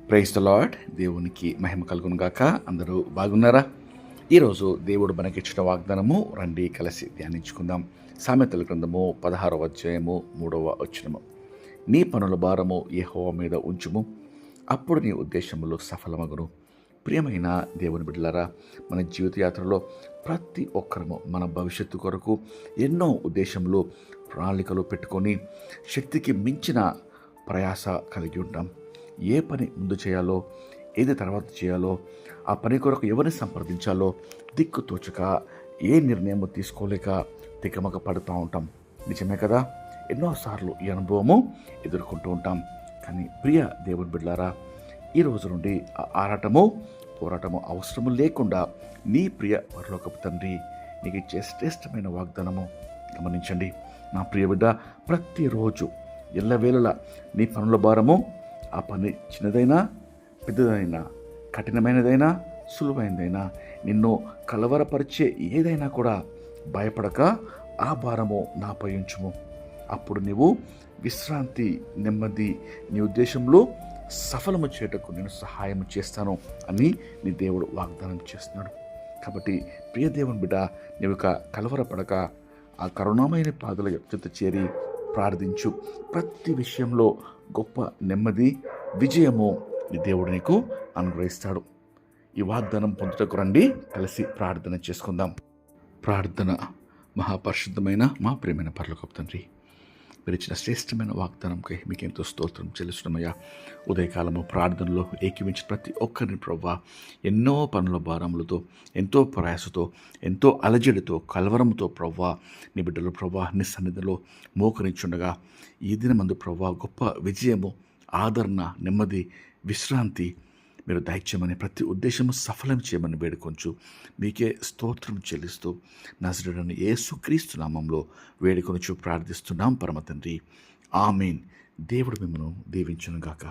Praise the lord. దేవునికి మహిమ కలుగును గాక. అందరూ బాగున్నారా? ఈరోజు దేవుడు మనకిచ్చిన వాగ్దానము రండి కలిసి ధ్యానించుకుందాం. సామెతల గ్రంథము 16వ అధ్యాయము 3వ వచనము. నీ పనుల భారము యెహోవా మీద ఉంచుము, అప్పుడు నీ ఉద్దేశములు సఫలమగును. ప్రియమైన దేవుని బిడ్డలారా, మన జీవిత యాత్రలో ప్రతి ఒక్కరము మన భవిష్యత్తు కొరకు ఎన్నో ఉద్దేశములు, ప్రణాళికలు పెట్టుకొని శక్తికి మించిన ప్రయాస కలిగి ఉంటాం. ఏ పని ముందు చేయాలో, ఏది తర్వాత చేయాలో, ఆ పని కొరకు ఎవరిని సంప్రదించాలో దిక్కు తోచక ఏ నిర్ణయము తీసుకోలేక తికమక పడుతూ ఉంటాం. నిజమే కదా? ఎన్నోసార్లు ఈ అనుభవము ఎదుర్కొంటూ ఉంటాం. కానీ ప్రియ దేవుని బిడ్డలారా, ఈ రోజు నుండి ఆ ఆరాటము, పోరాటము అవసరము లేకుండా నీ ప్రియ పరలోకపు తండ్రి నీకు ఇచ్చే శ్రేష్టమైన వాగ్దానము గమనించండి. నా ప్రియ బిడ్డ, ప్రతిరోజు ఎల్లవేళలా నీ పనుల భారము, ఆ పని చిన్నదైనా పెద్దదైనా, కఠినమైనదైనా సులువైనదైనా, నిన్ను కలవరపరిచే ఏదైనా కూడా భయపడక ఆ భారము నాపై ఉంచుము. అప్పుడు నీవు విశ్రాంతి, నెమ్మది, నీ ఉద్దేశంలో సఫలము చేయటకు నేను సహాయం చేస్తాను అని నీ దేవుడు వాగ్దానం చేస్తున్నాడు. కాబట్టి ప్రియ దేవుని బిడ్డ, నీవు కలవరపడక ఆ కరుణామైన పాదల చెంత చేరి ప్రార్థించు. ప్రతి విషయంలో గొప్ప నెమ్మది, విజయము నీ దేవుడు నీకు అనుగ్రహిస్తాడు. ఈ వాగ్దానం పొందుటకు రండి, కలిసి ప్రార్థన చేసుకుందాం. ప్రార్థన. మహాపరిశుద్ధమైన మా ప్రియమైన పరలోకపు తండ్రి, మీరు ఇచ్చిన శ్రేష్టమైన వాగ్దానంకై మీకు ఎంతో స్తోత్రం చెల్లిస్తున్నామయ్యా. ఉదయకాలము ప్రార్థనలో ఏకీవించిన ప్రతి ఒక్కరిని ప్రభువా, ఎన్నో పనుల భారములతో, ఎంతో ప్రయాసతో, ఎంతో అలజడితో, కలవరంతో ప్రభువా, నీ బిడ్డలు ప్రభువా నీ సన్నిధిలో మోకరించుండగా ఈ దినమందు ప్రభువా గొప్ప విజయము, ఆదరణ, నెమ్మది, విశ్రాంతి మీరు దయచేయమని, ప్రతి ఉద్దేశము సఫలం చేయమని వేడుకొంచు మీకే స్తోత్రం చెల్లిస్తూ నజరేయుడైన యేసుక్రీస్తు నామంలో వేడుకొనుచు ప్రార్థిస్తున్నాం పరమ తండ్రి. ఆమేన్. దేవుడు మిమ్మల్ని దీవించును గాక.